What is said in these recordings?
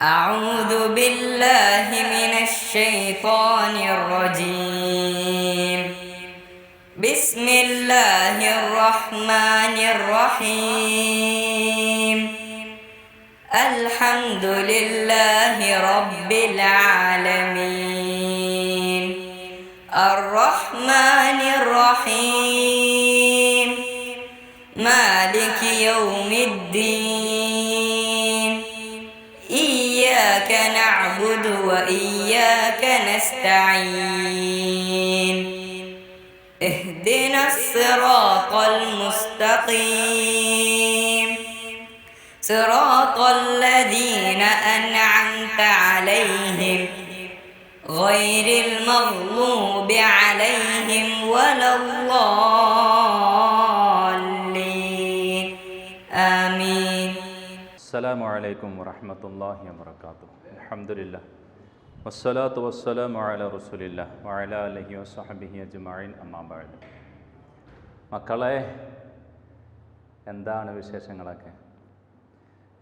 أعوذ بالله من الشيطان الرجيم. بسم الله الرحمن الرحيم. الحمد لله رب العالمين. الرحمن الرحيم. مالك يوم الدين. إياك نعبد وإياك نستعين. اهدنا الصراط المستقيم. صراط الذين أنعمت عليهم غير المغضوب عليهم ولا الضالين. آمين. السلام عليكم ورحمة الله وبركاته. الحمد لله والصلاة والسلام على رسول الله وعلى آله وصحبه أجمعين. أما بعد. മക്കളെ, എന്താണ് വിശേഷങ്ങളൊക്കെ?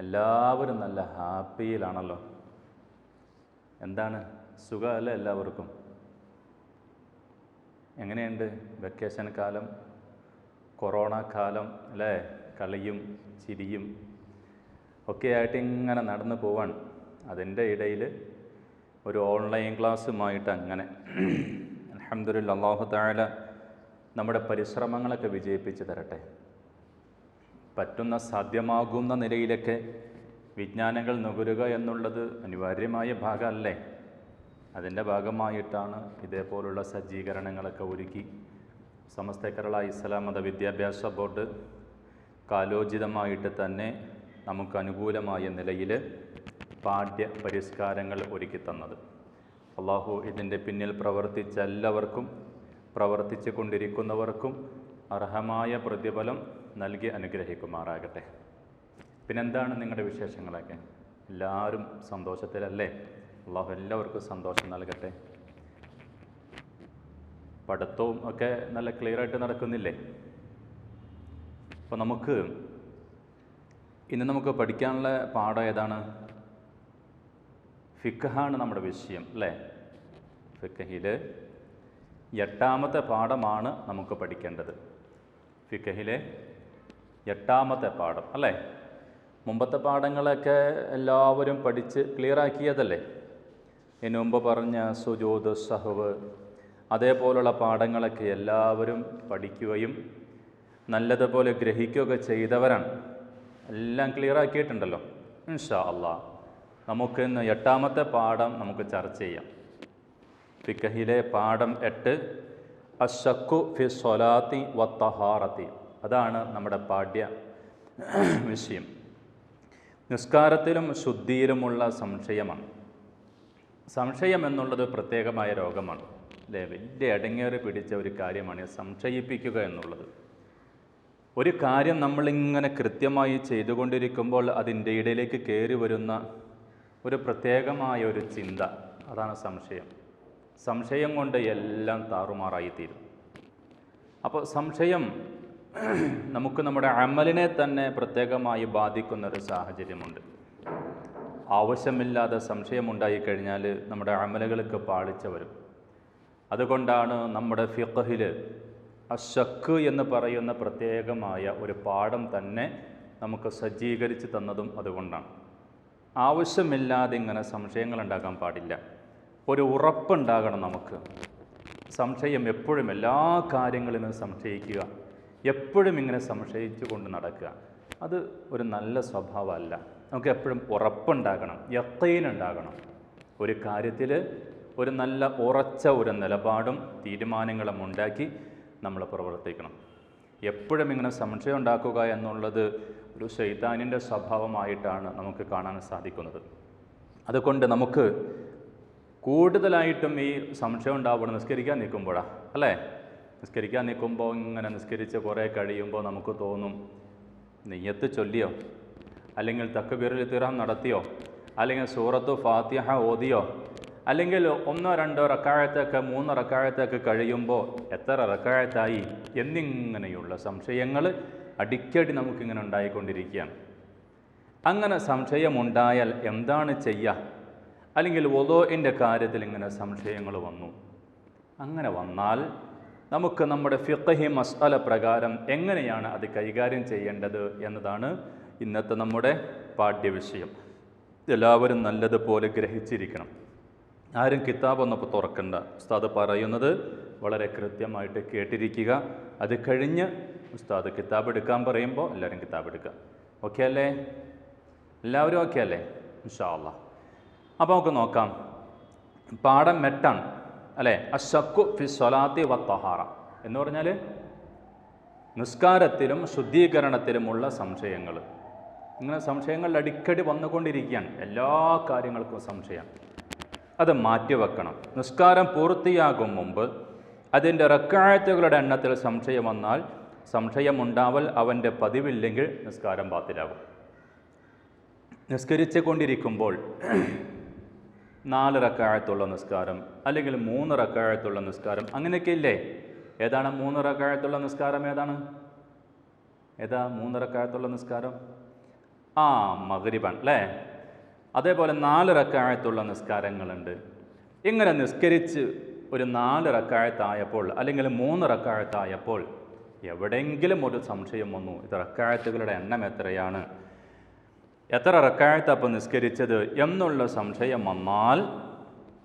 എല്ലാവരും നല്ല ഹാപ്പിയിലാണല്ലോ. എന്താണ്, സുഖമല്ലേ എല്ലാവർക്കും? എങ്ങനെയുണ്ട് വെക്കേഷൻ കാലം, കൊറോണ കാലം അല്ലേ? കളിയും ചിരിയും ഒക്കെ ആയിട്ട് ഇങ്ങനെ നടന്നു പോവാണ്. അതിൻ്റെ ഇടയിൽ ഒരു ഓൺലൈൻ ക്ലാസ്സുമായിട്ട് അങ്ങനെ അൽഹംദുലില്ലാഹ്, അല്ലാഹു തആല നമ്മുടെ പരിശ്രമങ്ങളൊക്കെ വിജയിപ്പിച്ച് തരട്ടെ. പറ്റുന്ന സാധ്യമാകുന്ന നിലയിലൊക്കെ വിജ്ഞാനങ്ങൾ നുകരുക എന്നുള്ളത് അനിവാര്യമായ ഭാഗമല്ലേ? അതിൻ്റെ ഭാഗമായിട്ടാണ് ഇതേപോലുള്ള സജ്ജീകരണങ്ങളൊക്കെ ഒരുക്കി സമസ്ത കേരള ഇസ്ലാം മത വിദ്യാഭ്യാസ ബോർഡ് കാലോചിതമായിട്ട് തന്നെ നമുക്ക് അനുകൂലമായ നിലയിൽ പാഠ്യ പരിഷ്കാരങ്ങൾ ഒരുക്കി തന്നത്. അള്ളാഹു ഇതിൻ്റെ പിന്നിൽ പ്രവർത്തിച്ച എല്ലാവർക്കും, പ്രവർത്തിച്ചു കൊണ്ടിരിക്കുന്നവർക്കും അർഹമായ പ്രതിഫലം നൽകി അനുഗ്രഹിക്കുമാറാകട്ടെ. പിന്നെന്താണ് നിങ്ങളുടെ വിശേഷങ്ങളൊക്കെ? എല്ലാവരും സന്തോഷത്തിലല്ലേ? അള്ളാഹു എല്ലാവർക്കും സന്തോഷം നൽകട്ടെ. പഠിത്തവും ഒക്കെ നല്ല ക്ലിയറായിട്ട് നടക്കുന്നില്ലേ? അപ്പോൾ ഇന്ന് നമുക്ക് പഠിക്കാനുള്ള പാഠം ഏതാണ്? ഫിഖ്ഹാണ് നമ്മുടെ വിഷയം അല്ലേ? ഫിഖ്ഹിൽ 8ാമത്തെ പാഠമാണ് നമുക്ക് പഠിക്കേണ്ടത്. ഫിഖ്ഹിലെ 8ാമത്തെ പാഠം അല്ലേ? മുമ്പത്തെ പാഠങ്ങളൊക്കെ എല്ലാവരും പഠിച്ച് ക്ലിയറാക്കിയതല്ലേ? ഇതിനു മുമ്പ് പറഞ്ഞ സുജൂദ്, സഹ്വ്, അതേപോലുള്ള പാഠങ്ങളൊക്കെ എല്ലാവരും പഠിക്കുകയും നല്ലതുപോലെ ഗ്രഹിക്കുകയൊക്കെ ചെയ്തവരാണ്. എല്ലാം ക്ലിയറാക്കിയിട്ടുണ്ടല്ലോ. ഇൻഷാ അല്ലാഹ് നമുക്കിന്ന് 8ാമത്തെ പാഠം നമുക്ക് ചർച്ച ചെയ്യാം. ഫിഖ്ഹിലെ പാഠം 8, അശ്ശക്കു ഫി സ്വലാത്തി വത്തഹാറത്തി. അതാണ് നമ്മുടെ പാഠ്യ വിഷയം. നിസ്കാരത്തിലും ശുദ്ധിയിലുമുള്ള സംശയമാണ്. സംശയം എന്നുള്ളത് പ്രത്യേകമായ രോഗമാണ് അല്ലേ? വലിയ അടങ്ങേറി പിടിച്ച ഒരു കാര്യമാണ് സംശയിപ്പിക്കുക എന്നുള്ളത്. ഒരു കാര്യം നമ്മളിങ്ങനെ കൃത്യമായി ചെയ്തുകൊണ്ടിരിക്കുമ്പോൾ അതിൻ്റെ ഇടയിലേക്ക് കയറി വരുന്ന ഒരു പ്രത്യേകമായ ഒരു ചിന്ത, അതാണ് സംശയം. സംശയം കൊണ്ട് എല്ലാം താറുമാറായിത്തീരും. അപ്പോൾ സംശയം നമുക്ക് നമ്മുടെ അമലിനെ തന്നെ പ്രത്യേകമായി ബാധിക്കുന്നൊരു സാഹചര്യമുണ്ട്. ആവശ്യമില്ലാതെ സംശയമുണ്ടായിക്കഴിഞ്ഞാൽ നമ്മുടെ അമലുകൾക്ക് പാളിച്ച വരും. അതുകൊണ്ടാണ് നമ്മുടെ ഫിഖ്ഹിൽ അശ്ശക്ക് എന്ന് പറയുന്ന പ്രത്യേകമായ ഒരു പാഠം തന്നെ നമുക്ക് സജ്ജീകരിച്ച് തന്നതും അതുകൊണ്ടാണ്. ആവശ്യമില്ലാതെ ഇങ്ങനെ സംശയങ്ങൾ ഉണ്ടാക്കാൻ പാടില്ല. ഒരു ഉറപ്പുണ്ടാകണം നമുക്ക്. സംശയം എപ്പോഴും എല്ലാ കാര്യങ്ങളിലും സംശയിക്കുക, എപ്പോഴും ഇങ്ങനെ സംശയിച്ചു കൊണ്ട് നടക്കുക, അത് ഒരു നല്ല സ്വഭാവമല്ല. നമുക്ക് എപ്പോഴും ഉറപ്പുണ്ടാകണം, യഖീനുണ്ടാകണം. ഒരു കാര്യത്തിൽ ഒരു നല്ല ഉറച്ച ഒരു നിലപാടും തീരുമാനങ്ങളും ഉണ്ടാക്കി നമ്മൾ പ്രവർത്തിക്കണം. എപ്പോഴും ഇങ്ങനെ സംശയം ഉണ്ടാക്കുക എന്നുള്ളത് ഒരു ശൈത്താനിൻ്റെ സ്വഭാവമായിട്ടാണ് നമുക്ക് കാണാൻ സാധിക്കുന്നത്. അതുകൊണ്ട് നമുക്ക് കൂടുതലായിട്ടും ഈ സംശയം ഉണ്ടാവണം നിസ്കരിക്കാൻ നിൽക്കുമ്പോഴാണ് അല്ലേ? നിസ്കരിക്കാൻ നിൽക്കുമ്പോൾ ഇങ്ങനെ നിസ്കരിച്ച് കുറേ കഴിയുമ്പോൾ നമുക്ക് തോന്നും, നിയ്യത്ത് ചൊല്ലിയോ, അല്ലെങ്കിൽ തക്ബീറുൽ ഇഹ്റാം നടത്തിയോ, അല്ലെങ്കിൽ സൂറത്തു ഫാത്തിഹ ഓതിയോ, അല്ലെങ്കിൽ 1 2 റക്അത്തൊക്കെ 3 റക്അത്തൊക്കെ കഴിയുമ്പോൾ എത്ര റക്അത്തായി എന്നിങ്ങനെയുള്ള സംശയങ്ങൾ അടിക്കടി നമുക്കിങ്ങനെ ഉണ്ടായിക്കൊണ്ടിരിക്കുകയാണ്. അങ്ങനെ സംശയമുണ്ടായാൽ എന്താണ് ചെയ്യുക? അല്ലെങ്കിൽ വുളൂഇൻ്റെ കാര്യത്തിൽ ഇങ്ങനെ സംശയങ്ങൾ വന്നു, അങ്ങനെ വന്നാൽ നമുക്ക് നമ്മുടെ ഫിഖ്ഹി മസ്അല പ്രകാരം എങ്ങനെയാണ് അത് കൈകാര്യം ചെയ്യേണ്ടത് എന്നതാണ് ഇന്നത്തെ നമ്മുടെ പാഠ്യവിഷയം. എല്ലാവരും നല്ലതുപോലെ ഗ്രഹിച്ചിരിക്കണം. ആരും കിതാബൊന്നും ഇപ്പോൾ തുറക്കണ്ട. ഉസ്താദ് പറയുന്നത് വളരെ കൃത്യമായിട്ട് കേട്ടിരിക്കുക. അത് കഴിഞ്ഞ് ഉസ്താദ് കിതാബ് എടുക്കാൻ പറയുമ്പോൾ എല്ലാവരും കിതാബ് എടുക്കുക. ഓക്കെ അല്ലേ? എല്ലാവരും ഓക്കെ അല്ലേ? ഇൻഷാ അല്ലാഹ്. അപ്പോൾ നമുക്ക് നോക്കാം. പാഠം 8 അല്ലേ? അശ്ശക്കു ഫി സ്വലാത്തി വത്തഹാറ എന്ന് പറഞ്ഞാൽ നിസ്കാരത്തിലും ശുദ്ധീകരണത്തിലുമുള്ള സംശയങ്ങൾ. ഇങ്ങനെ സംശയങ്ങൾ അടിക്കടി വന്നുകൊണ്ടിരിക്കുകയാണ്. എല്ലാ കാര്യങ്ങൾക്കും സംശയം. അത് മാറ്റിവെക്കണം. നിസ്കാരം പൂർത്തിയാകും മുമ്പ് അതിൻ്റെ റക്അത്തുകളുടെ എണ്ണത്തിൽ സംശയം വന്നാൽ സംശയമുണ്ടാവൽ അവൻ്റെ പതിവില്ലെങ്കിൽ നിസ്കാരം ബാത്തിലാകും. നിസ്കരിച്ചു കൊണ്ടിരിക്കുമ്പോൾ 4 റക്അത്തുള്ള നിസ്കാരം അല്ലെങ്കിൽ 3 റക്അത്തുള്ള നിസ്കാരം അങ്ങനെയൊക്കെ ഇല്ലേ? ഏതാണ് 3 റക്അത്തുള്ള നിസ്കാരം? ഏതാ 3 റക്അത്തുള്ള നിസ്കാരം? മഗ്രിബാണ് അല്ലേ? അതേപോലെ 4 റക്അത്തുള്ള നിസ്കാരങ്ങളുണ്ട്. ഇങ്ങനെ നിസ്കരിച്ച് ഒരു 4 റക്അത്തായപ്പോൾ അല്ലെങ്കിൽ 3 റക്അത്തായപ്പോൾ എവിടെയെങ്കിലും ഒരു സംശയം വന്നു, ഇത് റക്അത്തുകളുടെ എണ്ണം എത്രയാണ്, എത്ര റക്അത്ത് അപ്പോൾ നിസ്കരിച്ചത് എന്നുള്ള സംശയം വന്നാൽ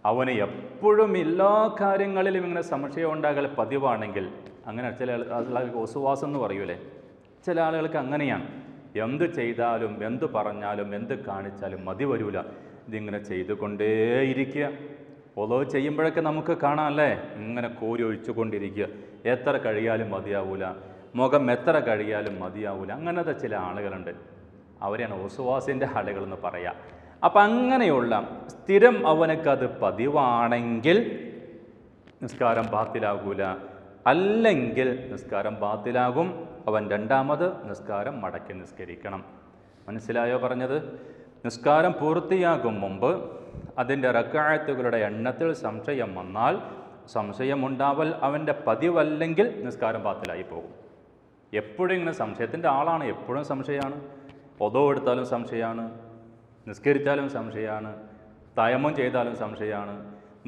അവന് എപ്പോഴും എല്ലാ കാര്യങ്ങളിലും ഇങ്ങനെ സംശയം ഉണ്ടാകൽ പതിവാണെങ്കിൽ, അങ്ങനെ ചില ആളുകൾക്ക് ഒസുവാസം എന്ന് പറയൂലേ, ചില ആളുകൾക്ക് അങ്ങനെയാണ്. എന്ത് ചെയ്താലും എന്ത് പറഞ്ഞാലും എന്ത് കാണിച്ചാലും മതി വരൂല, ഇതിങ്ങനെ ചെയ്തുകൊണ്ടേയിരിക്കുക. ഓരോ ചെയ്യുമ്പോഴൊക്കെ നമുക്ക് കാണാം അല്ലേ, ഇങ്ങനെ കോരി ഒഴിച്ചു കൊണ്ടിരിക്കുക. എത്ര കഴിയാലും മതിയാവൂല, മുഖം എത്ര കഴിയാലും മതിയാവൂല. അങ്ങനത്തെ ചില ആളുകളുണ്ട്. അവരെയാണ് ഒസുവാസിൻ്റെ ആളുകളെന്ന് പറയാം. അപ്പം അങ്ങനെയുള്ള സ്ഥിരം അവനക്കത് പതിവാണെങ്കിൽ നിസ്കാരം ബാത്തിലാകൂല, അല്ലെങ്കിൽ നിസ്കാരം ബാത്തിലാകും. അവൻ രണ്ടാമത് നിസ്കാരം മടക്കി നിസ്കരിക്കണം. മനസ്സിലായോ പറഞ്ഞത്? നിസ്കാരം പൂർത്തിയാകും മുമ്പ് അതിൻ്റെ റക്അത്തുകളുടെ എണ്ണത്തിൽ സംശയം വന്നാൽ സംശയമുണ്ടാവൽ അവൻ്റെ പതിവല്ലെങ്കിൽ നിസ്കാരം ബാത്തിലായി പോകും. എപ്പോഴും ഇങ്ങനെ സംശയത്തിൻ്റെ ആളാണ്, എപ്പോഴും സംശയമാണ്. ഒതോ എടുത്താലും സംശയമാണ്, നിസ്കരിച്ചാലും സംശയമാണ്, തയമ്മം ചെയ്താലും സംശയമാണ്,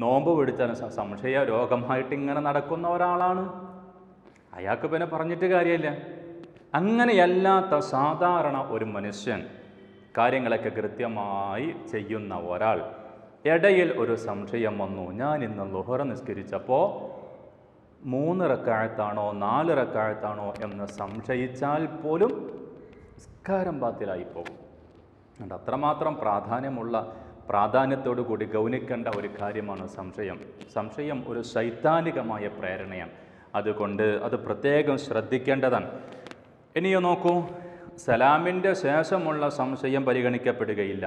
നോമ്പ് പിടിച്ചാലും സംശയ രോഗമായിട്ട് ഇങ്ങനെ നടക്കുന്ന ഒരാളാണ്. അയാൾക്ക് പിന്നെ പറഞ്ഞിട്ട് കാര്യമില്ല. അങ്ങനെയല്ലാത്ത സാധാരണ ഒരു മനുഷ്യൻ, കാര്യങ്ങളൊക്കെ കൃത്യമായി ചെയ്യുന്ന ഒരാൾ, ഇടയിൽ ഒരു സംശയം വന്നു, ഞാൻ ഇന്ന് ളുഹർ നിസ്കരിച്ചപ്പോൾ 3 റക്അത്താണോ 4 റക്അത്താണോ എന്ന് സംശയിച്ചാൽ പോലും നിസ്കാരം ബാത്തിലായി പോകും. അതുകൊണ്ട് അത്രമാത്രം പ്രാധാന്യത്തോടു കൂടി ഗൗനിക്കേണ്ട ഒരു കാര്യമാണ് സംശയം. സംശയം ഒരു ശൈത്താനികമായ പ്രേരണയാണ്. അതുകൊണ്ട് അത് പ്രത്യേകം ശ്രദ്ധിക്കേണ്ടതാണ്. ഇനിയോ നോക്കൂ, സലാമിൻ്റെ ശേഷമുള്ള സംശയം പരിഗണിക്കപ്പെടുകയില്ല.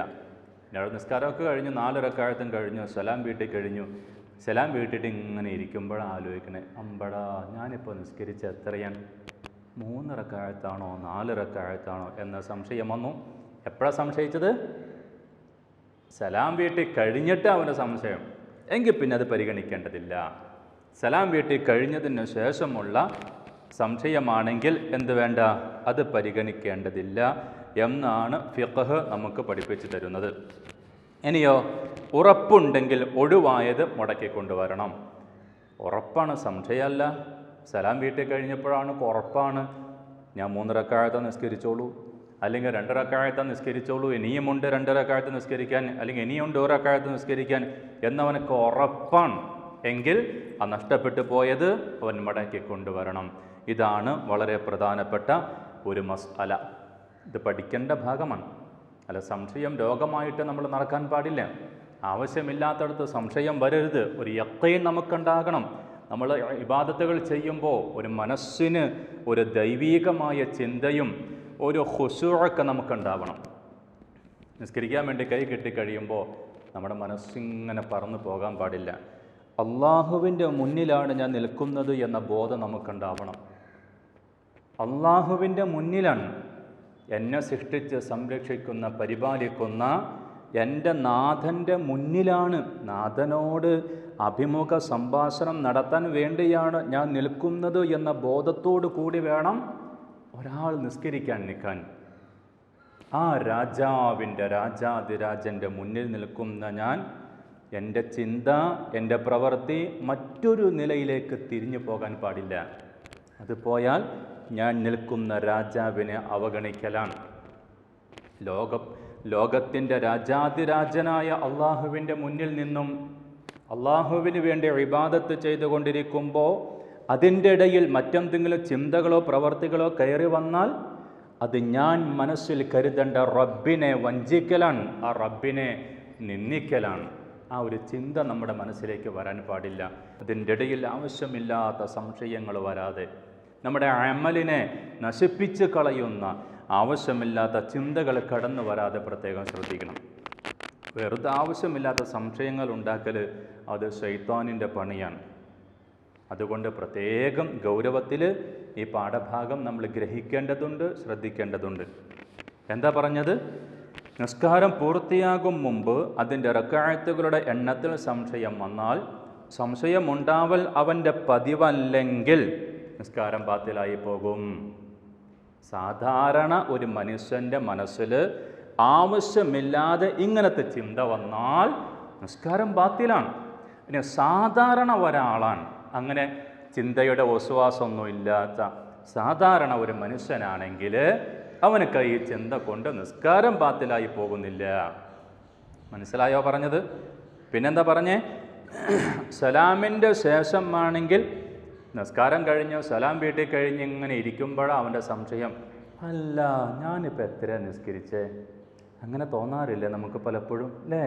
നിസ്കാരമൊക്കെ കഴിഞ്ഞു, 4 റക്അത്തും കഴിഞ്ഞു, സലാം വീട്ടിൽ കഴിഞ്ഞു. സലാം വീട്ടിട്ട് ഇങ്ങനെ ഇരിക്കുമ്പോഴാണ് ആലോചിക്കണേ, അമ്പടാ ഞാനിപ്പോൾ നിസ്കരിച്ച എത്രയാണ്, 3 റക്അത്താണോ 4 റക്അത്താണോ എന്ന സംശയം വന്നു. എപ്പോഴാണ് സംശയിച്ചത്? സലാം വീട്ടിൽ കഴിഞ്ഞിട്ട് അവൻ്റെ സംശയം എങ്കിൽ പിന്നെ അത് പരിഗണിക്കേണ്ടതില്ല. സലാം വീട്ടിൽ കഴിഞ്ഞതിന് ശേഷമുള്ള സംശയമാണെങ്കിൽ എന്ത് വേണ്ട, അത് പരിഗണിക്കേണ്ടതില്ല എന്നാണ് ഫിഖ്ഹ് നമുക്ക് പഠിപ്പിച്ചു തരുന്നത്. ഇനിയോ, ഉറപ്പുണ്ടെങ്കിൽ ഒഴിവായത് മുടക്കി കൊണ്ടുവരണം. ഉറപ്പാണ്, സംശയമല്ല. സലാം വീട്ടിൽ കഴിഞ്ഞപ്പോഴാണ് ഉറപ്പാണ്, ഞാൻ 3 റക്അത്ത് നിസ്കരിച്ചോളൂ, അല്ലെങ്കിൽ 2 റക്അത്ത് നിസ്കരിച്ചോളൂ, ഇനിയുമുണ്ട് 2 റക്അത്ത് നിസ്കരിക്കാൻ, അല്ലെങ്കിൽ ഇനിയുണ്ട് 1 റക്അത്ത് നിസ്കരിക്കാൻ എന്നവനക്ക് ഉറപ്പാണ് എങ്കിൽ ആ നഷ്ടപ്പെട്ടു പോയത് അവൻ മടക്കി കൊണ്ടുവരണം. ഇതാണ് വളരെ പ്രധാനപ്പെട്ട ഒരു മസ്അല. ഇത് പഠിക്കേണ്ട ഭാഗമാണ്. അല്ല, സംശയം രോഗമായിട്ട് നമ്മൾ നടക്കാൻ പാടില്ല. ആവശ്യമില്ലാത്തടത്ത് സംശയം വരരുത്. ഒരു യഖീൻ നമുക്കുണ്ടാകണം. നമ്മൾ ഇബാദത്തുകൾ ചെയ്യുമ്പോൾ ഒരു മനസ്സിന് ഒരു ദൈവീകമായ ചിന്തയും ഒരു ഖുശൂഅൊക്കെ നമുക്കുണ്ടാവണം. നിസ്കരിക്കാൻ വേണ്ടി കൈ കെട്ടിക്കഴിയുമ്പോൾ നമ്മുടെ മനസ്സിങ്ങനെ പറന്നു പോകാൻ പാടില്ല. അള്ളാഹുവിൻ്റെ മുന്നിലാണ് ഞാൻ നിൽക്കുന്നത് എന്ന ബോധം നമുക്കുണ്ടാവണം. അള്ളാഹുവിൻ്റെ മുന്നിലാണ്, എന്നെ സൃഷ്ടിച്ച് സംരക്ഷിക്കുന്ന പരിപാലിക്കുന്ന എൻ്റെ നാഥൻ്റെ മുന്നിലാണ്, നാഥനോട് അഭിമുഖ സംഭാഷണം നടത്താൻ വേണ്ടിയാണ് ഞാൻ നിൽക്കുന്നത് എന്ന ബോധത്തോടു കൂടി വേണം ഒരാൾ നിസ്കരിക്കാൻ നിൽക്കാൻ. ആ രാജാവിൻ്റെ രാജാതിരാജൻ്റെ മുന്നിൽ നിൽക്കുന്ന ഞാൻ എൻ്റെ ചിന്ത, എൻ്റെ പ്രവൃത്തി മറ്റൊരു നിലയിലേക്ക് തിരിഞ്ഞു പോകാൻ പാടില്ല. അത് പോയാൽ ഞാൻ നിൽക്കുന്ന രാജാവിനെ അവഗണിക്കലാണ്. ലോകത്തിൻ്റെ രാജാതിരാജനായ അള്ളാഹുവിൻ്റെ മുന്നിൽ നിന്നും അള്ളാഹുവിന് വേണ്ടി ഇബാദത്ത് ചെയ്തുകൊണ്ടിരിക്കുമ്പോൾ അതിൻ്റെ ഇടയിൽ മറ്റെന്തെങ്കിലും ചിന്തകളോ പ്രവർത്തികളോ കയറി വന്നാൽ അത് ഞാൻ മനസ്സിൽ കരുതേണ്ട റബ്ബിനെ വഞ്ചിക്കലാണ്, ആ റബ്ബിനെ നിന്ദിക്കലാണ്. ആ ഒരു ചിന്ത നമ്മുടെ മനസ്സിലേക്ക് വരാൻ പാടില്ല. അതിൻ്റെ ഇടയിൽ ആവശ്യമില്ലാത്ത സംശയങ്ങൾ വരാതെ നമ്മുടെ അമലിനെ നശിപ്പിച്ച് കളയുന്ന ആവശ്യമില്ലാത്ത ചിന്തകൾ കടന്നു വരാതെ പ്രത്യേകം ശ്രദ്ധിക്കണം. വെറുതെ ആവശ്യമില്ലാത്ത സംശയങ്ങൾ ഉണ്ടാക്കൽ അത് ശൈത്താനിൻ്റെ പണിയാണ്. അതുകൊണ്ട് പ്രത്യേകം ഗൗരവത്തിൽ ഈ പാഠഭാഗം നമ്മൾ ഗ്രഹിക്കേണ്ടതുണ്ട്, ശ്രദ്ധിക്കേണ്ടതുണ്ട്. എന്താ പറഞ്ഞത്? നിസ്കാരം പൂർത്തിയാകും മുമ്പ് അതിൻ്റെ റക്അത്തുകളുടെ എണ്ണത്തിൽ സംശയം വന്നാൽ, സംശയമുണ്ടാവൽ അവൻ്റെ പതിവല്ലെങ്കിൽ നിസ്കാരം ബാത്തിലായി പോകും. സാധാരണ ഒരു മനുഷ്യൻ്റെ മനസ്സിൽ ആവശ്യമില്ലാതെ ഇങ്ങനത്തെ ചിന്ത വന്നാൽ നിസ്കാരം ബാത്തിലാണ്. ഇനി സാധാരണ ഒരാളാണ്, അങ്ങനെ ചിന്തയുടെ ഒസ്വാസമൊന്നും ഇല്ലാത്ത സാധാരണ ഒരു മനുഷ്യനാണെങ്കിൽ അവനക്ക് ഈ ചിന്ത കൊണ്ട് നിസ്കാരം ബാത്തിലായി പോകുന്നില്ല. മനസ്സിലായോ പറഞ്ഞത്? പിന്നെന്താ പറഞ്ഞേ? സലാമിൻ്റെ ശേഷം ആണെങ്കിൽ നിസ്കാരം കഴിഞ്ഞ് സലാം വീട്ടിൽ കഴിഞ്ഞ് ഇങ്ങനെ ഇരിക്കുമ്പോഴാണ് അവൻ്റെ സംശയം, അല്ല ഞാനിപ്പോൾ എത്ര നിസ്കരിച്ചേ? അങ്ങനെ തോന്നാറില്ലേ നമുക്ക് പലപ്പോഴും, അല്ലേ?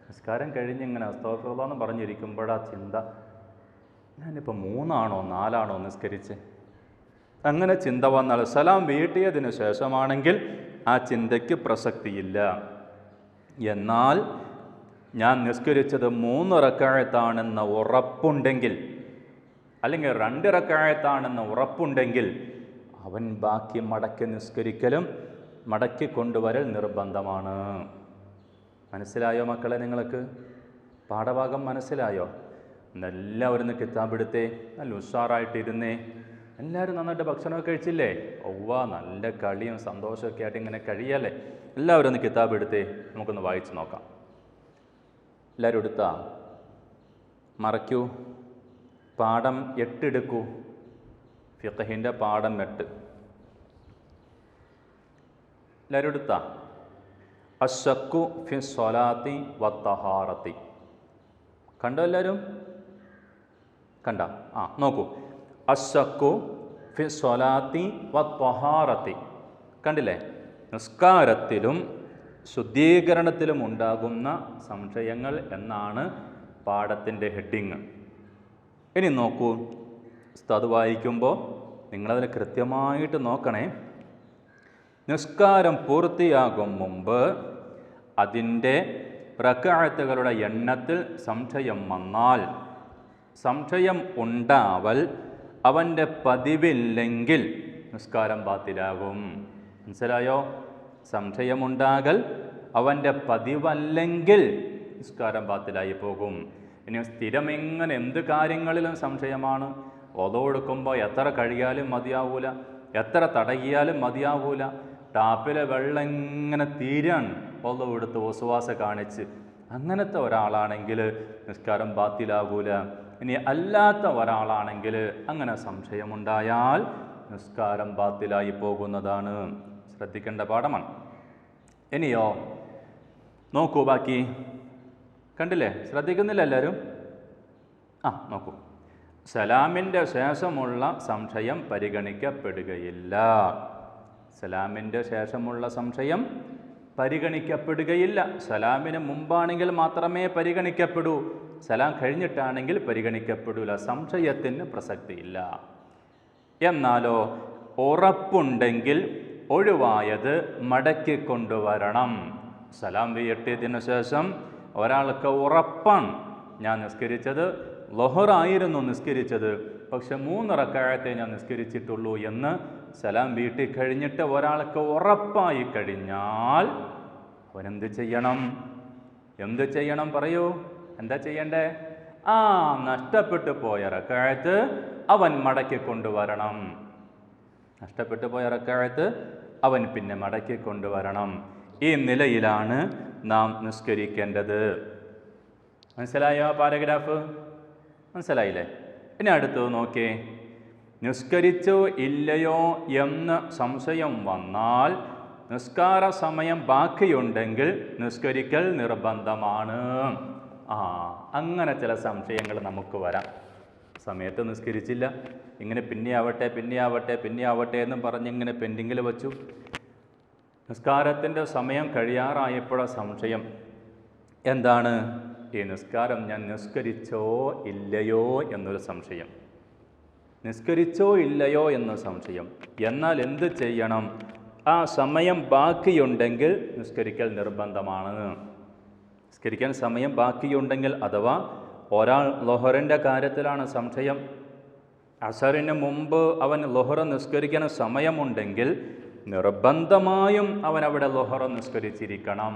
നിസ്കാരം കഴിഞ്ഞ് ഇങ്ങനെ അസ്തഗ്ഫിറുല്ലാഹ് എന്ന് പറഞ്ഞിരിക്കുമ്പോഴാ ചിന്ത, ഞാനിപ്പോൾ 3 ആണോ 4 ആണോ നിസ്കരിച്ച്? അങ്ങനെ ചിന്ത വന്നാൽ സലാം വീട്ടിയതിന് ശേഷമാണെങ്കിൽ ആ ചിന്തയ്ക്ക് പ്രസക്തിയില്ല. എന്നാൽ ഞാൻ നിസ്കരിച്ചത് 3 റക്അത്താണെന്ന ഉറപ്പുണ്ടെങ്കിൽ, അല്ലെങ്കിൽ 2 റക്അത്താണെന്ന ഉറപ്പുണ്ടെങ്കിൽ അവൻ ബാക്കി മടക്കി നിസ്കരിക്കലും മടക്കി കൊണ്ടുവരൽ നിർബന്ധമാണ്. മനസ്സിലായോ മക്കളെ? നിങ്ങൾക്ക് പാഠഭാഗം മനസ്സിലായോ? എല്ലാവരും ഒന്ന് കിതാബെടുത്തേ, നല്ല ഉഷാറായിട്ടിരുന്നേ. എല്ലാവരും നന്നായിട്ട് ഭക്ഷണമൊക്കെ കഴിച്ചില്ലേ? ഒവ്വ, നല്ല കളിയും സന്തോഷമൊക്കെ ആയിട്ട് ഇങ്ങനെ കഴിയല്ലേ? എല്ലാവരും ഒന്ന് കിതാബെടുത്തേ, നമുക്കൊന്ന് വായിച്ച് നോക്കാം. എല്ലാവരും എടുത്താ? മറയ്ക്കൂ. പാഠം 8 എടുക്കൂ. ഫിഖഹിൻ്റെ പാഠം 8 എല്ലാവരും എടുത്താ? അശ്ശക്കു ഫി സ്വലാത്തി വത്തഹാറത്തി. കണ്ടോ എല്ലാവരും? കണ്ട? നോക്കൂ. അശ്ശക്കു ഫി സ്വലാത്തി വത്തഹാറത്തി. കണ്ടില്ലേ? നിസ്കാരത്തിലും ശുദ്ധീകരണത്തിലും ഉണ്ടാകുന്ന സംശയങ്ങൾ എന്നാണ് പാഠത്തിൻ്റെ ഹെഡിങ്. ഇനി നോക്കൂ, ഉസ്താദ് വായിക്കുമ്പോൾ നിങ്ങളതിന് കൃത്യമായിട്ട് നോക്കണേ. നിസ്കാരം പൂർത്തിയാകും മുമ്പ് അതിൻ്റെ റക്അത്തുകളുടെ എണ്ണത്തിൽ സംശയം വന്നാൽ, സംശയം ഉണ്ടാവൽ അവൻ്റെ പതിവില്ലെങ്കിൽ നിസ്കാരം ബാത്തിലാകും. മനസ്സിലായോ? സംശയമുണ്ടാകൽ അവൻ്റെ പതിവല്ലെങ്കിൽ നിസ്കാരം ബാത്തിലായി പോകും. ഇനി സ്ഥിരം ഇങ്ങനെ എന്ത് കാര്യങ്ങളിലും സംശയമാണ്. ഒളു എടുക്കുമ്പോൾ എത്ര കഴിയാലും മതിയാവൂല, എത്ര തടകിയാലും മതിയാവൂല. ടാപ്പിലെ വെള്ളം ഇങ്ങനെ തീരാണ് ഒളു എടുത്ത് വസ്വാസ കാണിച്ച്. അങ്ങനത്തെ ഒരാളാണെങ്കിൽ നിസ്കാരം ബാത്തിലാകൂല. ഇനി അല്ലാത്ത ഒരാളാണെങ്കിൽ അങ്ങനെ സംശയമുണ്ടായാൽ നിസ്കാരം ബാത്തിലായി പോകുന്നതാണ്. ശ്രദ്ധിക്കേണ്ട പാഠമാണ്. ഇനിയോ നോക്കൂ, ബാക്കി കണ്ടില്ലേ? ശ്രദ്ധിക്കുന്നില്ല എല്ലാവരും? നോക്കൂ. സലാമിൻ്റെ ശേഷമുള്ള സംശയം പരിഗണിക്കപ്പെടുകയില്ല. സലാമിൻ്റെ ശേഷമുള്ള സംശയം പരിഗണിക്കപ്പെടുകയില്ല. സലാമിന് മുമ്പാണെങ്കിൽ മാത്രമേ പരിഗണിക്കപ്പെടൂ. സലാം കഴിഞ്ഞിട്ടാണെങ്കിൽ പരിഗണിക്കപ്പെടില്ല. സംശയത്തിന് പ്രസക്തിയില്ല. എന്നാലോ ഉറപ്പുണ്ടെങ്കിൽ ഒഴിവായത് മടക്കി കൊണ്ടുവരണം. സലാം വീട്ടിയതിനു ശേഷം ഒരാൾക്ക് ഉറപ്പാണ്, ഞാൻ നിസ്കരിച്ചത് ളുഹറായിരുന്നു നിസ്കരിച്ചത്, പക്ഷെ 3 റക്അത്തേ ഞാൻ നിസ്കരിച്ചിട്ടുള്ളൂ എന്ന് സലാം വീട്ടി കഴിഞ്ഞിട്ട് ഒരാൾക്ക് ഉറപ്പായി കഴിഞ്ഞാൽ അവനെന്ത് ചെയ്യണം? എന്ത് ചെയ്യണം പറയൂ? എന്താ ചെയ്യണ്ടേ? നഷ്ടപ്പെട്ടു പോയ റക്അത്ത് അവൻ മടക്കി കൊണ്ടുവരണം. നഷ്ടപ്പെട്ടു പോയ റക്അത്ത് അവൻ പിന്നെ മടക്കി കൊണ്ടുവരണം. ഈ നിലയിലാണ് നാം നിസ്കരിക്കേണ്ടത്. മനസ്സിലായോ പാരഗ്രാഫ്? മനസ്സിലായില്ലേ? ഇനി അടുത്തത് നോക്കിയേ. നിസ്കരിച്ചോ ഇല്ലയോ എന്ന് സംശയം വന്നാൽ നിസ്കാര സമയം ബാക്കിയുണ്ടെങ്കിൽ നിസ്കരിക്കൽ നിർബന്ധമാണ്. അങ്ങനെ ചില സംശയങ്ങൾ നമുക്ക് വരാം. സമയത്ത് നിസ്കരിച്ചില്ല, ഇങ്ങനെ പിന്നെയാവട്ടെ എന്നും പറഞ്ഞിങ്ങനെ പെൻഡിങ്ങിൽ വച്ചു. നിസ്കാരത്തിൻ്റെ സമയം കഴിയാറായപ്പോഴ സംശയം എന്താണ്? ഈ നിസ്കാരം ഞാൻ നിസ്കരിച്ചോ ഇല്ലയോ എന്നൊരു സംശയം. നിസ്കരിച്ചോ ഇല്ലയോ എന്ന സംശയം. എന്നാൽ എന്ത് ചെയ്യണം? ആ സമയം ബാക്കിയുണ്ടെങ്കിൽ നിസ്കരിക്കൽ നിർബന്ധമാണ്. നിസ്കരിക്കാൻ സമയം ബാക്കിയുണ്ടെങ്കിൽ, അഥവാ ഒരാൾ ലൊഹറിൻ്റെ കാര്യത്തിലാണ് സംശയം, അസറിന് മുമ്പ് അവൻ ലൊഹറ നിസ്കരിക്കാൻ സമയമുണ്ടെങ്കിൽ നിർബന്ധമായും അവൻ അവിടെ ലൊഹറ നിസ്കരിച്ചിരിക്കണം.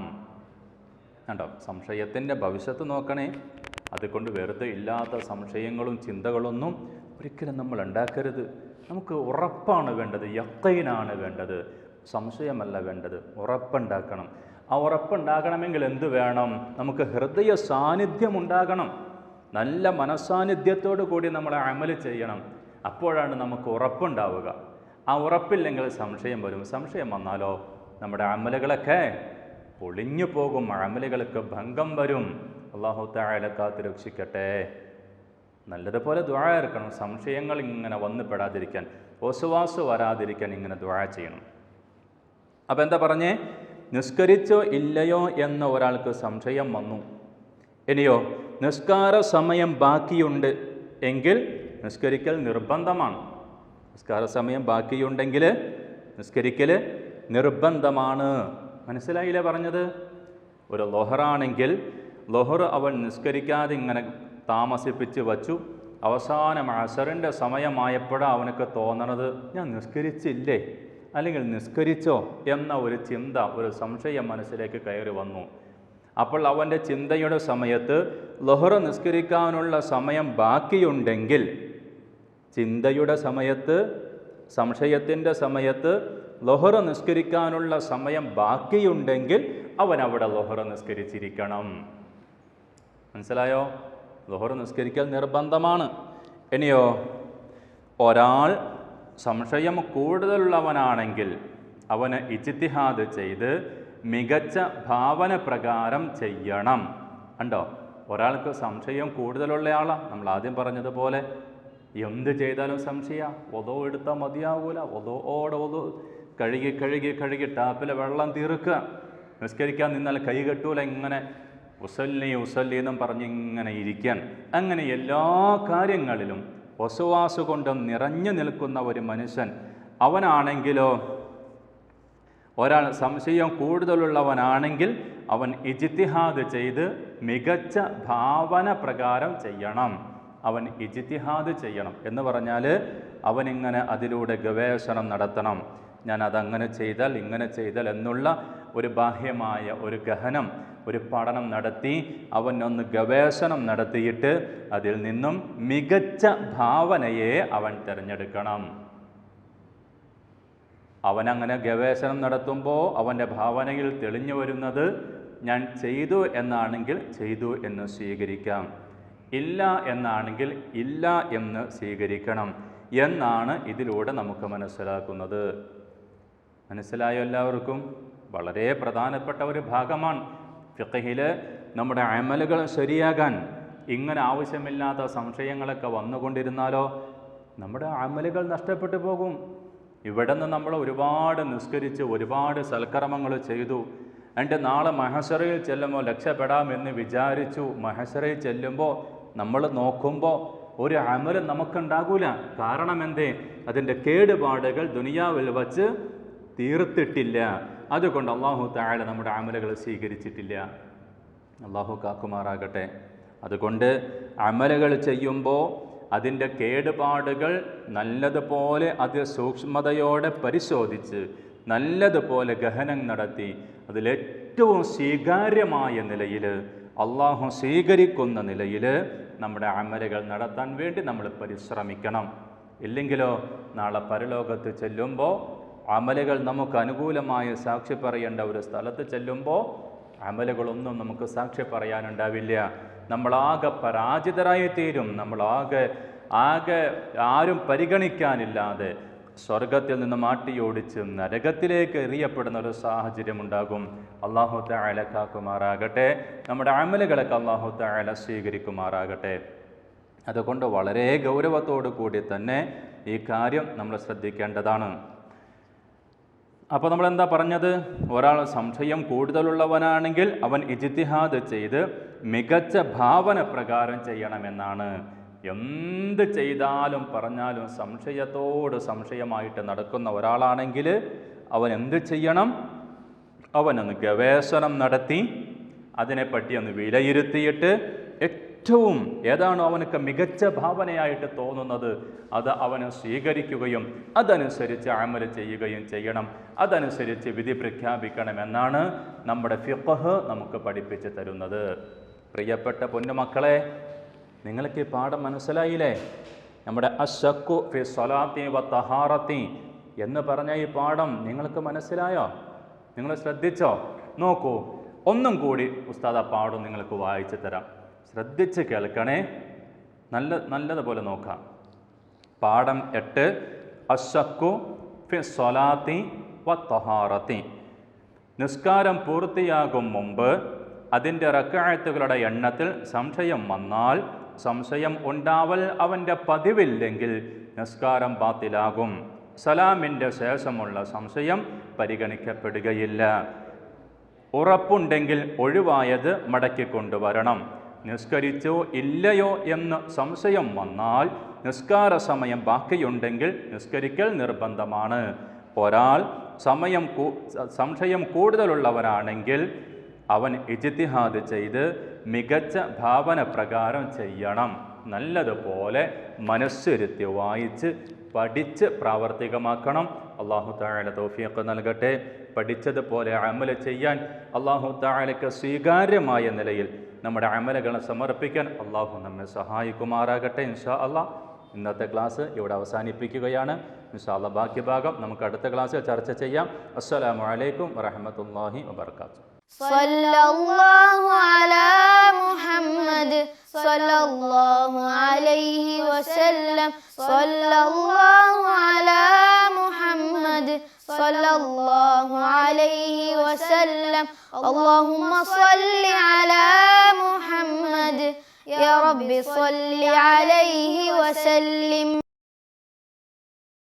കണ്ടോ? സംശയത്തിൻ്റെ ഭവിഷ്യത്ത് നോക്കണേ. അതുകൊണ്ട് വെറുതെ ഇല്ലാത്ത സംശയങ്ങളും ചിന്തകളൊന്നും ഒരിക്കലും നമ്മൾ ഉണ്ടാക്കരുത്. നമുക്ക് ഉറപ്പാണ് വേണ്ടത്, യഖീനാണ് വേണ്ടത്, സംശയമല്ല വേണ്ടത്. ഉറപ്പുണ്ടാക്കണം. ആ ഉറപ്പുണ്ടാകണമെങ്കിൽ എന്ത് വേണം? നമുക്ക് ഹൃദയ സാന്നിധ്യം ഉണ്ടാകണം. നല്ല മനസ്സാന്നിധ്യത്തോടു കൂടി നമ്മൾ അമല് ചെയ്യണം. അപ്പോഴാണ് നമുക്ക് ഉറപ്പുണ്ടാവുക. ആ ഉറപ്പില്ലെങ്കിൽ സംശയം വരും. സംശയം വന്നാലോ നമ്മുടെ അമലുകളൊക്കെ പൊളിഞ്ഞു പോകും, അമലുകൾക്ക് ഭംഗം വരും. അല്ലാഹു തആല കാത്ത് രക്ഷിക്കട്ടെ. നല്ലതുപോലെ ദുആ ഇറക്കണം. സംശയങ്ങൾ ഇങ്ങനെ വന്നു പെടാതിരിക്കാൻ, വസ്വാസ് വരാതിരിക്കാൻ ഇങ്ങനെ ദുആ ചെയ്യണം. അപ്പം എന്താ പറഞ്ഞേ? നിസ്കരിച്ചോ ഇല്ലയോ എന്ന ഒരാൾക്ക് സംശയം വന്നു. ഇനിയോ നിസ്കാര സമയം ബാക്കിയുണ്ട് എങ്കിൽ നിസ്കരിക്കൽ നിർബന്ധമാണ്. നിസ്കാര സമയം ബാക്കിയുണ്ടെങ്കിൽ നിസ്കരിക്കൽ നിർബന്ധമാണ്. മനസ്സിലായില്ലേ പറഞ്ഞത്? ഒരു ലൊഹറാണെങ്കിൽ ലൊഹർ അവൻ നിസ്കരിക്കാതെ ഇങ്ങനെ താമസിപ്പിച്ച് വച്ചു. അവസാനം അസറിൻ്റെ സമയമായപ്പോഴാണ് അവനക്ക് തോന്നണത്, ഞാൻ നിസ്കരിച്ചില്ലേ അല്ലെങ്കിൽ നിസ്കരിച്ചോ എന്ന ഒരു ചിന്ത, ഒരു സംശയം മനസ്സിലേക്ക് കയറി വന്നു. അപ്പോൾ അവൻ്റെ ചിന്തയുടെ സമയത്ത് ലൊഹർ നിസ്കരിക്കാനുള്ള സമയം ബാക്കിയുണ്ടെങ്കിൽ, ചിന്തയുടെ സമയത്ത്, സംശയത്തിൻ്റെ സമയത്ത് ലൊഹർ നിസ്കരിക്കാനുള്ള സമയം ബാക്കിയുണ്ടെങ്കിൽ അവൻ അവിടെ ലൊഹർ നിസ്കരിച്ചിരിക്കണം. മനസ്സിലായോ? ലൊഹർ നിസ്കരിക്കൽ നിർബന്ധമാണ്. ഇനിയോ ഒരാൾ സംശയം കൂടുതലുള്ളവനാണെങ്കിൽ അവന് ഇജ്തിഹാദ് ചെയ്ത് മികച്ച ഭാവന പ്രകാരം ചെയ്യണം. കണ്ടോ? ഒരാൾക്ക് സംശയം കൂടുതലുള്ള ആളാണ്. നമ്മൾ ആദ്യം പറഞ്ഞതുപോലെ എന്ത് ചെയ്താലും സംശയ. ഒതോ എടുത്താൽ മതിയാവൂല. ഒതോ കഴുകി ടാപ്പിലെ വെള്ളം തീർക്കുക. നിസ്കരിക്കാൻ നിന്നാൽ കൈ കെട്ടൂല. ഇങ്ങനെ ഉസല്ലി എന്നും പറഞ്ഞ് ഇങ്ങനെ ഇരിക്കാൻ. അങ്ങനെ എല്ലാ കാര്യങ്ങളിലും വസ്വാസ് കൊണ്ട് നിറഞ്ഞു നിൽക്കുന്ന ഒരു മനുഷ്യൻ. അവനാണെങ്കിലോ, ഒരാൾ സംശയം കൂടുതലുള്ളവനാണെങ്കിൽ അവൻ ഇജ്തിഹാദ് ചെയ്ത് മികച്ച ഭാവന പ്രകാരം ചെയ്യണം. അവൻ ഇജ്തിഹാദ് ചെയ്യണം എന്ന് പറഞ്ഞാൽ അവനിങ്ങനെ അതിലൂടെ ഗവേഷണം നടത്തണം. ഞാൻ അതങ്ങനെ ചെയ്താൽ ഇങ്ങനെ ചെയ്താൽ എന്നുള്ള ഒരു ബാഹ്യമായ ഒരു ഗഹനം, ഒരു പഠനം നടത്തി അവനൊന്ന് ഗവേഷണം നടത്തിയിട്ട് അതിൽ നിന്നും മികച്ച ഭാവനയെ അവൻ തിരഞ്ഞെടുക്കണം. അവനങ്ങനെ ഗവേഷണം നടത്തുമ്പോൾ അവൻ്റെ ഭാവനയിൽ തെളിഞ്ഞു വരുന്നത് ഞാൻ ചെയ്തു എന്നാണെങ്കിൽ ചെയ്തു എന്ന് സ്വീകരിക്കാം, ഇല്ല എന്നാണെങ്കിൽ ഇല്ല എന്ന് സ്വീകരിക്കണം എന്നാണ് ഇതിലൂടെ നമുക്ക് മനസ്സിലാക്കുന്നത്. മനസ്സിലായോ എല്ലാവർക്കും? വളരെ പ്രധാനപ്പെട്ട ഒരു ഭാഗമാണ് ഫിഖ്ഹിൽ. നമ്മുടെ അമലുകൾ ശരിയാകാൻ ഇങ്ങനെ ആവശ്യമില്ലാത്ത സംശയങ്ങളൊക്കെ വന്നുകൊണ്ടിരുന്നാലോ നമ്മുടെ അമലുകൾ നഷ്ടപ്പെട്ടു പോകും. ഇവിടെ നിന്ന് നമ്മൾ ഒരുപാട് നിസ്കരിച്ച് ഒരുപാട് സൽക്കർമ്മങ്ങൾ ചെയ്തു. എന്നിട്ട് നാളെ മഹശറയിൽ ചെല്ലുമ്പോൾ രക്ഷപ്പെടാമെന്ന് വിചാരിച്ചു. മഹശറയിൽ ചെല്ലുമ്പോൾ നമ്മൾ നോക്കുമ്പോൾ ഒരു അമലും നമുക്കുണ്ടാകൂല. കാരണം എന്തേ? അതിൻ്റെ കേടുപാടുകൾ ദുനിയാവിൽ വച്ച് തീർത്തിട്ടില്ല. അതുകൊണ്ട് അല്ലാഹു തആല നമ്മുടെ അമലുകൾ സ്വീകരിച്ചിട്ടില്ല. അല്ലാഹു കാക്കുമാറാകട്ടെ. അതുകൊണ്ട് അമലുകൾ ചെയ്യുമ്പോൾ അതിൻ്റെ കേടുപാടുകൾ നല്ലതുപോലെ അത് സൂക്ഷ്മതയോടെ പരിശോധിച്ച് നല്ലതുപോലെ ഗഹനം നടത്തി അതിലേറ്റവും സ്വീകാര്യമായ നിലയിൽ, അള്ളാഹു സ്വീകരിക്കുന്ന നിലയിൽ നമ്മുടെ അമലുകൾ നടത്താൻ വേണ്ടി നമ്മൾ പരിശ്രമിക്കണം. ഇല്ലെങ്കിലോ നാളെ പരലോകത്ത് ചെല്ലുമ്പോൾ അമലുകൾ നമുക്ക് അനുകൂലമായി സാക്ഷി പറയേണ്ട ഒരു സ്ഥലത്ത് ചെല്ലുമ്പോൾ അമലുകളൊന്നും നമുക്ക് സാക്ഷി പറയാനുണ്ടാവില്ല. നമ്മളാകെ പരാജിതരായി തീരും. നമ്മളാകെ ആരും പരിഗണിക്കാനില്ലാതെ സ്വർഗത്തിൽ നിന്ന് മാട്ടിയോടിച്ച് നരകത്തിലേക്ക് എറിയപ്പെടുന്ന ഒരു സാഹചര്യം ഉണ്ടാകും. അല്ലാഹു തആല കാക്കുമാറാകട്ടെ. നമ്മുടെ അമലുകളൊക്കെ അല്ലാഹു തആല സ്വീകരിക്കുമാറാകട്ടെ. അതുകൊണ്ട് വളരെ ഗൗരവത്തോടു കൂടി തന്നെ ഈ കാര്യം നമ്മൾ ശ്രദ്ധിക്കേണ്ടതാണ്. അപ്പോൾ നമ്മളെന്താ പറഞ്ഞത്? ഒരാൾ സംശയം കൂടുതലുള്ളവനാണെങ്കിൽ അവൻ ഇജ്തിഹാദ് ചെയ്ത് മികച്ച ഭാവന പ്രകാരം ചെയ്യണമെന്നാണ്. എന്ത് ചെയ്താലും പറഞ്ഞാലും സംശയമായിട്ട് നടക്കുന്ന ഒരാളാണെങ്കിൽ അവൻ എന്ത് ചെയ്യണം? അവനൊന്ന് ഗവേഷണം നടത്തി അതിനെപ്പറ്റി ഒന്ന് വിലയിരുത്തിയിട്ട് ഏറ്റവും ഏതാണോ അവനക്ക് മികച്ച ഭാവനയായിട്ട് തോന്നുന്നത് അത് അവന് സ്വീകരിക്കുകയും അതനുസരിച്ച് അമൽ ചെയ്യുകയും ചെയ്യണം. അതനുസരിച്ച് വിധി പ്രഖ്യാപിക്കണമെന്നാണ് നമ്മുടെ ഫിഖ്ഹ് നമുക്ക് പഠിപ്പിച്ച് തരുന്നത്. പ്രിയപ്പെട്ട പൊന്നുമക്കളെ, നിങ്ങൾക്ക് ഈ പാഠം മനസ്സിലായില്ലേ? നമ്മുടെ അശ്ശക്കു ഫി സ്വലാത്തി വ തഹാറത്തി എന്ന് പറഞ്ഞ ഈ പാഠം നിങ്ങൾക്ക് മനസ്സിലായോ? നിങ്ങൾ ശ്രദ്ധിച്ചോ? നോക്കൂ, ഒന്നും കൂടി ഉസ്താദ് ആ പാഠം നിങ്ങൾക്ക് വായിച്ചു തരാം. ശ്രദ്ധിച്ച് കേൾക്കണേ, നല്ലതുപോലെ നോക്കാം. പാഠം 8 അശ്ശക്കു ഫി സ്വലാത്തി വ തഹാറത്തി. നിസ്കാരം പൂർത്തിയാകും മുമ്പ് അതിൻ്റെ റക്അത്തുകളുടെ എണ്ണത്തിൽ സംശയം വന്നാൽ സംശയം ഉണ്ടാവൽ അവൻ്റെ പതിവില്ലെങ്കിൽ നിസ്കാരം ബാത്തിലാകും. സലാമിൻ്റെ ശേഷമുള്ള സംശയം പരിഗണിക്കപ്പെടുകയില്ല. ഉറപ്പുണ്ടെങ്കിൽ ഒഴിവായത് മടക്കിക്കൊണ്ടുവരണം. നിസ്കരിച്ചോ ഇല്ലയോ എന്ന് സംശയം വന്നാൽ നിസ്കാര സമയം ബാക്കിയുണ്ടെങ്കിൽ നിസ്കരിക്കൽ നിർബന്ധമാണ്. ഒരാൾ സംശയം കൂടുതലുള്ളവനാണെങ്കിൽ അവൻ ഇജ്തിഹാദ് ചെയ്ത് മികച്ച ഭാവന പ്രകാരം ചെയ്യണം. നല്ലതുപോലെ മനസ്സിരുത്തി വായിച്ച് പഠിച്ച് പ്രാവർത്തികമാക്കണം. അല്ലാഹു തആല തൗഫീഖ് നൽകട്ടെ. പഠിച്ചതുപോലെ അമൽ ചെയ്യാൻ അല്ലാഹു തആലയ്ക്ക് സ്വീകാര്യമായ നിലയിൽ നമ്മുടെ അമലുകളെ സമർപ്പിക്കാൻ അല്ലാഹു നമ്മെ സഹായിക്കുമാറാകട്ടെ. ഇൻഷാ അല്ലാഹ് ഇന്നത്തെ ക്ലാസ് ഇവിടെ അവസാനിപ്പിക്കുകയാണ്. ഇൻഷാ അല്ലാഹ് ബാക്കി ഭാഗം നമുക്ക് അടുത്ത ക്ലാസ്സിൽ ചർച്ച ചെയ്യാം. അസ്സലാമു അലൈക്കും വറഹ്മത്തുള്ളാഹി വബറകാതുഹു. സല്ലല്ലാഹു അലാ മുഹമ്മദ് സല്ലല്ലാഹു അലൈഹി വസല്ലം. സല്ലല്ലാഹു അലാ മുഹമ്മദ് സല്ലല്ലാഹു അലൈഹി വസല്ലം. അല്ലാഹുമ്മ സ്വല്ലി അലാ മുഹമ്മദ് യാ റബ്ബി സ്വല്ലി അലൈഹി വസല്ലം.